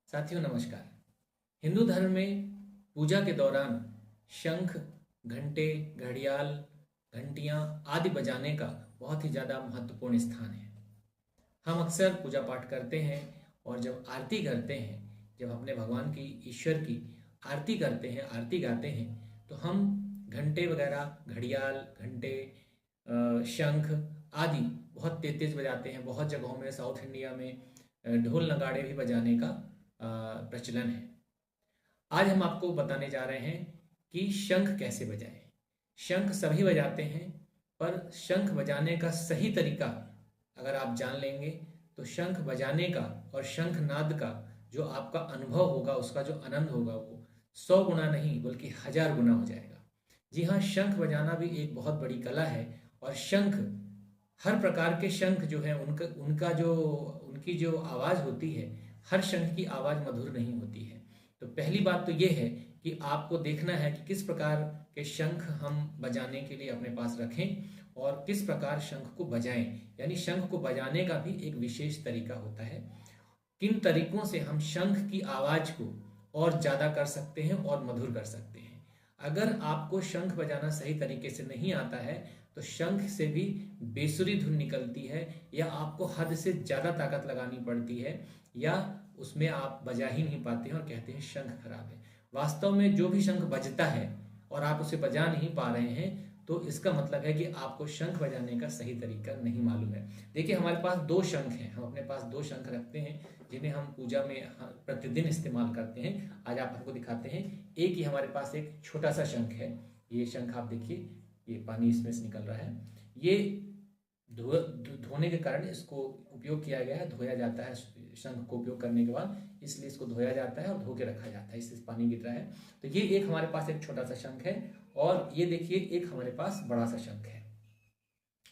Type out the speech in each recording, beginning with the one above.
साथियों नमस्कार। हिंदू धर्म में पूजा के दौरान शंख, घंटे, घड़ियाल, घंटियाँ आदि बजाने का बहुत ही ज़्यादा महत्वपूर्ण स्थान है। हम अक्सर पूजा पाठ करते हैं और जब आरती करते हैं, जब अपने भगवान की, ईश्वर की आरती करते हैं, आरती गाते हैं, तो हम घंटे वगैरह, घड़ियाल, घंटे, शंख आदि बहुत तेज तेज बजाते हैं। बहुत जगहों में साउथ इंडिया में ढोल नगाड़े भी बजाने का प्रचलन है। आज हम आपको बताने जा रहे हैं कि शंख कैसे बजाएं। शंख सभी बजाते हैं, पर शंख बजाने का सही तरीका अगर आप जान लेंगे तो शंख बजाने का और शंख नाद का जो आपका अनुभव होगा, उसका जो आनंद होगा, वो 100 गुना नहीं बल्कि 1000 गुना हो जाएगा। जी हाँ, शंख बजाना भी एक बहुत बड़ी कला है। और शंख, हर प्रकार के शंख जो है उनका उनका जो उनकी जो आवाज़ होती है, हर शंख की आवाज़ मधुर नहीं होती है। तो पहली बात तो ये है कि आपको देखना है कि किस प्रकार के शंख हम बजाने के लिए अपने पास रखें और किस प्रकार शंख को बजाएं। यानी शंख को बजाने का भी एक विशेष तरीका होता है। किन तरीकों से हम शंख की आवाज़ को और ज़्यादा कर सकते हैं और मधुर कर सकते हैं। अगर आपको शंख बजाना सही तरीके से नहीं आता है तो शंख से भी बेसुरी धुन निकलती है, या आपको हद से ज़्यादा ताकत लगानी पड़ती है, या उसमें आप बजा ही नहीं पाते हैं और कहते हैं शंख खराब है। वास्तव में जो भी शंख बजता है और आप उसे बजा नहीं पा रहे हैं, तो इसका मतलब है कि आपको शंख बजाने का सही तरीका नहीं मालूम है। देखिए, हमारे पास दो शंख हैं, हम अपने पास दो शंख रखते हैं जिन्हें हम पूजा में प्रतिदिन इस्तेमाल करते हैं। आज आप हमको दिखाते हैं। एक ही हमारे पास एक छोटा सा शंख है। ये शंख आप देखिए, ये पानी इसमें से निकल रहा है। ये धोने के कारण इसको उपयोग किया गया है, धोया जाता है। शंख को उपयोग करने के बाद इसलिए इसको धोया जाता है और धो के रखा जाता है, इससे पानी गिर रहा है। तो ये एक हमारे पास एक छोटा सा शंख है, और ये देखिए एक हमारे पास बड़ा सा शंख है।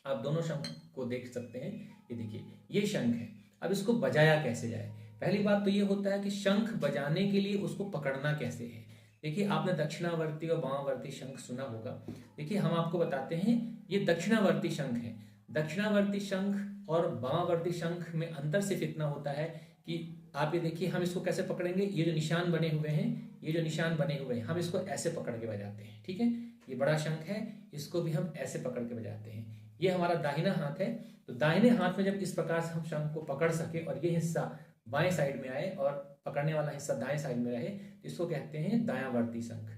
आप दोनों शंख को देख सकते हैं। ये देखिए, ये शंख है। अब इसको बजाया कैसे जाए? पहली बात तो ये होता है कि शंख बजाने के लिए उसको पकड़ना कैसे है। देखिए, आपने दक्षिणावर्ती और वामावर्ती शंख सुना होगा। देखिए, हम आपको बताते हैं, ये दक्षिणावर्ती शंख है। दक्षिणावर्ती शंख और वामावर्ती शंख में अंतर सिर्फ इतना होता है कि आप ये देखिए, हम इसको कैसे पकड़ेंगे। ये जो निशान बने हुए हैं, ये जो निशान बने हुए हैं, हम इसको ऐसे पकड़ के बजाते हैं। ठीक है, ये बड़ा शंख है, इसको भी हम ऐसे पकड़ के बजाते हैं। ये हमारा दाहिना हाथ है। तो दाहिने हाथ में जब इस प्रकार से हम शंख को पकड़ सके और ये हिस्सा बाएं साइड में आए और पकड़ने वाला हिस्सा दाएं साइड में रहे, तो इसको कहते हैं दायावर्ती शंख।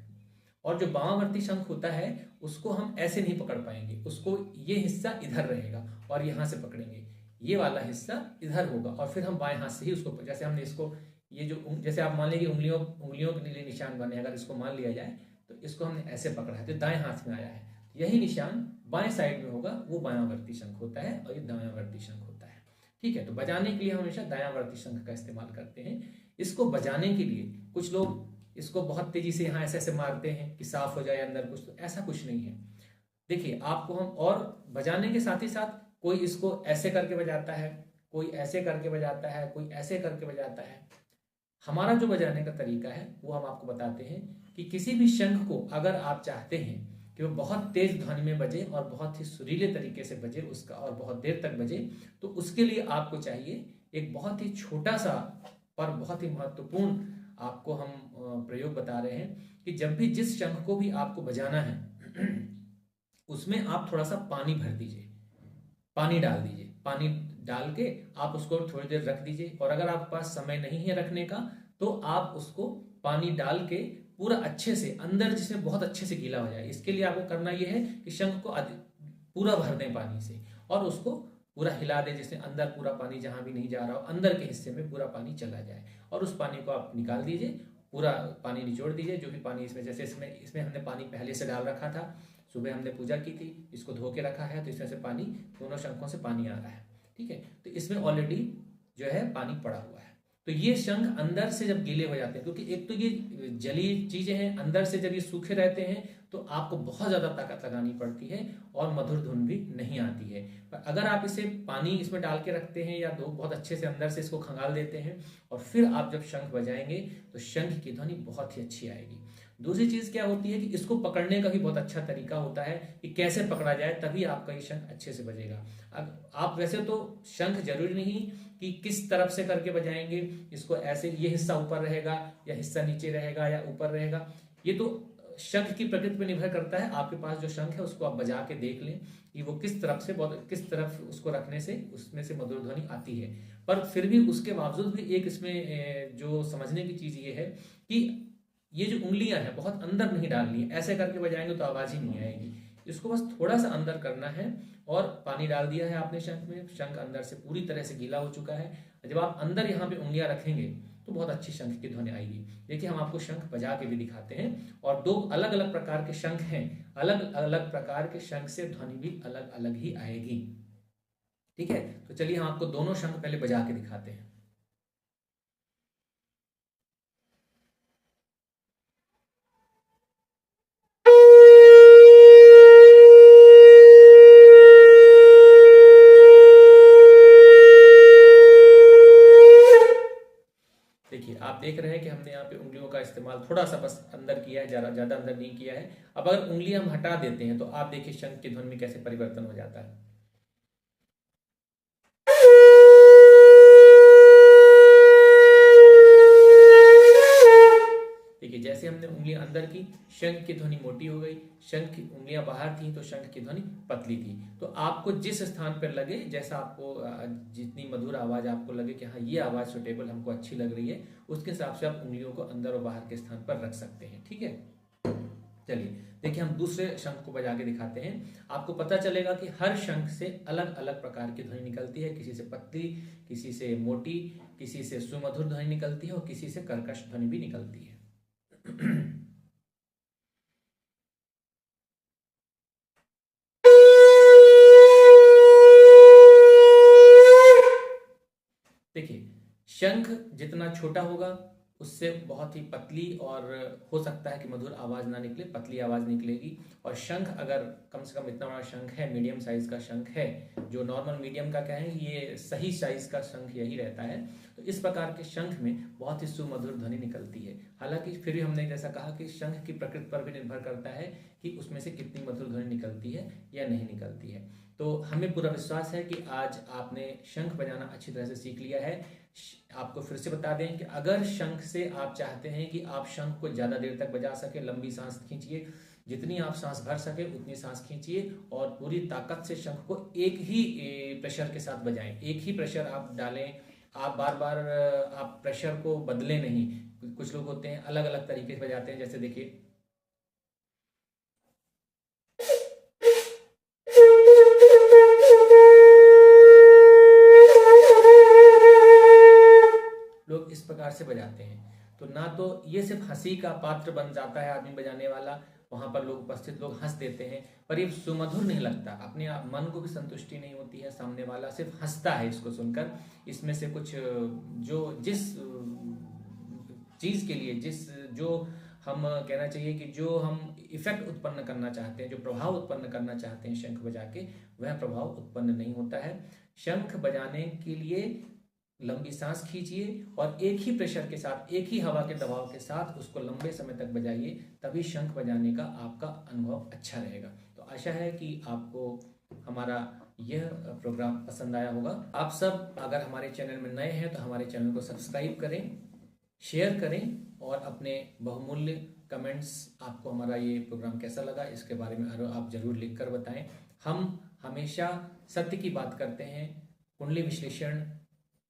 और जो बामावर्ती शंख होता है, उसको हम ऐसे नहीं पकड़ पाएंगे। उसको ये हिस्सा इधर रहेगा और यहाँ से पकड़ेंगे, ये वाला हिस्सा इधर होगा, और फिर हम बाएं हाथ से ही उसको, जैसे हमने इसको, ये जो जैसे आप मान लीजिए उंगलियों के लिए निशान बने, अगर इसको मान लिया जाए तो इसको हमने ऐसे पकड़ा है तो दाएं हाथ में आया है। यही निशान बाएं साइड में होगा, वो बायावर्ती शंख होता है, और ये दायावर्ती शंख होता है। ठीक है, तो बजाने के लिए हम हमेशा दायावर्ती शंख का इस्तेमाल करते हैं। इसको बजाने के लिए कुछ लोग इसको बहुत तेजी से यहाँ ऐसे ऐसे मारते हैं कि साफ हो जाए अंदर कुछ, तो ऐसा कुछ नहीं है। देखिए, आपको हम, और बजाने के साथ ही साथ कोई इसको ऐसे करके बजाता है, कोई ऐसे करके बजाता है, कोई ऐसे करके बजाता है। हमारा जो बजाने का तरीका है वो हम आपको बताते हैं कि किसी भी शंख को अगर आप चाहते हैं कि वो बहुत तेज ध्वनि में बजे और बहुत ही सुरीले तरीके से बजे उसका, और बहुत देर तक बजे, तो उसके लिए आपको चाहिए एक बहुत ही छोटा सा पर बहुत ही महत्वपूर्ण आपको हम प्रयोग बता रहे हैं कि जब भी जिस शंख को भी आपको बजाना है उसमें आप थोड़ा सा पानी भर दीजिए, पानी डाल दीजिए। पानी डाल के आप उसको थोड़ी देर रख दीजिए, और अगर आपके पास समय नहीं है रखने का तो आप उसको पानी डाल के पूरा अच्छे से अंदर, जिसमें बहुत अच्छे से गीला हो जाए। इसके लिए आपको करना यह है कि शंख को पूरा भर दें पानी से और उसको पूरा हिला दें, जिससे अंदर पूरा पानी जहां भी नहीं जा रहा हो, अंदर के हिस्से में पूरा पानी चला जाए। और उस पानी को आप निकाल दीजिए, पूरा पानी निचोड़ दीजिए। जो भी पानी इसमें, जैसे इसमें हमने पानी पहले से डाल रखा था, सुबह हमने पूजा की थी, इसको धो के रखा है, तो इसमें से पानी, दोनों शंखों से पानी आ रहा है। ठीक है, तो इसमें ऑलरेडी जो है पानी पड़ा हुआ है। तो ये शंख अंदर से जब गीले हो जाते हैं, क्योंकि एक तो ये जली चीजें हैं, अंदर से जब ये सूखे रहते हैं तो आपको बहुत ज़्यादा ताकत लगानी पड़ती है और मधुर धुन भी नहीं आती है। पर अगर आप इसे पानी इसमें डाल के रखते हैं या दो बहुत अच्छे से अंदर से इसको खंगाल देते हैं और फिर आप जब शंख बजाएंगे तो शंख की ध्वनि बहुत ही अच्छी आएगी। दूसरी चीज़ क्या होती है कि इसको पकड़ने का भी बहुत अच्छा तरीका होता है कि कैसे पकड़ा जाए, तभी आपका ये शंख अच्छे से बजेगा। अब आप वैसे तो शंख जरूरी नहीं कि किस तरफ से करके बजाएंगे, इसको ऐसे ये हिस्सा ऊपर रहेगा या हिस्सा नीचे रहेगा या ऊपर रहेगा, ये तो शंख की प्रकृति पर निर्भर करता है। आपके पास जो शंख है उसको आप बजा के देख लें कि वो किस तरफ से किस तरफ उसको रखने से उसमें से मधुर ध्वनि आती है। पर फिर भी उसके बावजूद भी एक इसमें जो समझने की चीज़ ये है कि ये जो उंगलियां हैं बहुत अंदर नहीं डालनी है, ऐसे करके बजाएंगे तो आवाज़ ही नहीं आएगी। इसको बस थोड़ा सा अंदर करना है और पानी डाल दिया है आपने शंख में, शंख अंदर से पूरी तरह से गीला हो चुका है। जब आप अंदर यहाँ पे उंगलियां रखेंगे तो बहुत अच्छी शंख की ध्वनि आएगी। देखिए हम आपको शंख बजा के भी दिखाते हैं और दो अलग अलग प्रकार के शंख हैं, अलग अलग प्रकार के शंख से ध्वनि भी अलग अलग ही आएगी। ठीक है, तो चलिए हम आपको दोनों शंख पहले बजा के दिखाते हैं। देखिए आप देख रहे हैं कि हमने यहाँ पे उंगलियों का इस्तेमाल थोड़ा सा बस अंदर किया है, ज़्यादा अंदर नहीं किया है। अब अगर उंगली हम हटा देते हैं तो आप देखिए शंख की ध्वनि में कैसे परिवर्तन हो जाता है। देखिए जैसे हमने उंगलियां अंदर की, शंख की ध्वनि मोटी हो गई, शंख की उंगलियां बाहर थी तो शंख की ध्वनि पतली थी। तो आपको जिस स्थान पर लगे, जैसा आपको जितनी मधुर आवाज आपको लगे कि हाँ ये आवाज सुटेबल हमको अच्छी लग रही है, उसके हिसाब से आप उंगलियों को अंदर और बाहर के स्थान पर रख सकते हैं। ठीक है, चलिए देखिए हम दूसरे शंख को बजा के दिखाते हैं। आपको पता चलेगा कि हर शंख से अलग अलग प्रकार की ध्वनि निकलती है, किसी से पतली, किसी से मोटी, किसी से सुमधुर ध्वनि निकलती है और किसी से कर्कश ध्वनि भी निकलती है। देखिए शंख जितना छोटा होगा उससे बहुत ही पतली और हो सकता है कि मधुर आवाज ना निकले, पतली आवाज निकलेगी। और शंख अगर कम से कम इतना बड़ा शंख है, मीडियम साइज का शंख है, जो नॉर्मल मीडियम का क्या है, ये सही साइज का शंख यही रहता है, तो इस प्रकार के शंख में बहुत ही सुमधुर ध्वनि निकलती है। हालांकि फिर भी हमने जैसा कहा कि शंख की प्रकृति पर भी निर्भर करता है कि उसमें से कितनी मधुर ध्वनि निकलती है या नहीं निकलती है। तो हमें पूरा विश्वास है कि आज आपने शंख बजाना अच्छी तरह से सीख लिया है। आपको फिर से बता दें कि अगर शंख से आप चाहते हैं कि आप शंख को ज़्यादा देर तक बजा सके, लंबी सांस खींचिए, जितनी आप सांस भर सके उतनी सांस खींचिए और पूरी ताकत से शंख को एक ही प्रेशर के साथ बजाएं। एक ही प्रेशर आप डालें, आप बार बार आप प्रेशर को बदलें नहीं। कुछ लोग होते हैं अलग अलग तरीके से बजाते हैं, जैसे देखिए लोग इस प्रकार से बजाते हैं। तो ना तो ये सिर्फ हंसी का पात्र बन जाता है आदमी बजाने वाला, वहां पर लोग उपस्थित लोग हंस देते हैं, पर ये सुमधुर नहीं लगता, अपने आप मन को भी संतुष्टि नहीं होती है, सामने वाला सिर्फ हंसता है इसको सुनकर। इसमें से कुछ जो जिस चीज के लिए जो हम कहना चाहिए कि जो हम इफेक्ट उत्पन्न करना चाहते हैं, जो प्रभाव उत्पन्न करना चाहते हैं शंख बजा के, वह प्रभाव उत्पन्न नहीं होता है। शंख बजाने के लिए लंबी सांस खींचिए और एक ही प्रेशर के साथ, एक ही हवा के दबाव के साथ उसको लंबे समय तक बजाइए, तभी शंख बजाने का आपका अनुभव अच्छा रहेगा। तो आशा है कि आपको हमारा यह प्रोग्राम पसंद आया होगा। आप सब अगर हमारे चैनल में नए हैं तो हमारे चैनल को सब्सक्राइब करें, शेयर करें और अपने बहुमूल्य कमेंट्स, आपको हमारा ये प्रोग्राम कैसा लगा इसके बारे में आप जरूर लिखकर बताएं। हम हमेशा सत्य की बात करते हैं। कुंडली विश्लेषण,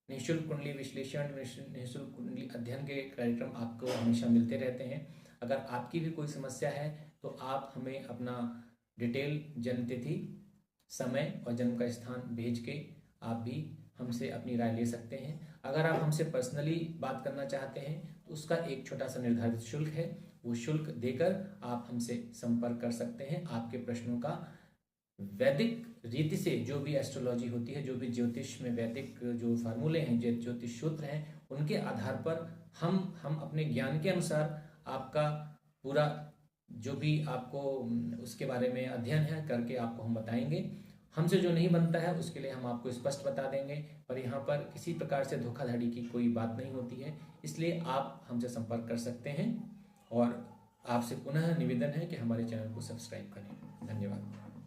निःशुल्क कुंडली विश्लेषण, निःशुल्क कुंडली अध्ययन के कार्यक्रम आपको हमेशा मिलते रहते हैं। अगर आपकी भी कोई समस्या है तो आप हमें अपना डिटेल, जन्म तिथि, समय और जन्म का स्थान भेज के आप भी हमसे अपनी राय ले सकते हैं। अगर आप हमसे पर्सनली बात करना चाहते हैं तो उसका एक छोटा सा निर्धारित शुल्क है, वो शुल्क देकर आप हमसे संपर्क कर सकते हैं। आपके प्रश्नों का वैदिक रीति से, जो भी एस्ट्रोलॉजी होती है, जो भी ज्योतिष में वैदिक जो फार्मूले हैं, जो ज्योतिष सूत्र हैं, उनके आधार पर हम अपने ज्ञान के अनुसार आपका पूरा जो भी आपको उसके बारे में अध्ययन है करके आपको हम बताएंगे। हमसे जो नहीं बनता है उसके लिए हम आपको स्पष्ट बता देंगे, पर यहाँ पर किसी प्रकार से धोखाधड़ी की कोई बात नहीं होती है, इसलिए आप हमसे संपर्क कर सकते हैं और आपसे पुनः निवेदन है कि हमारे चैनल को सब्सक्राइब करें। धन्यवाद।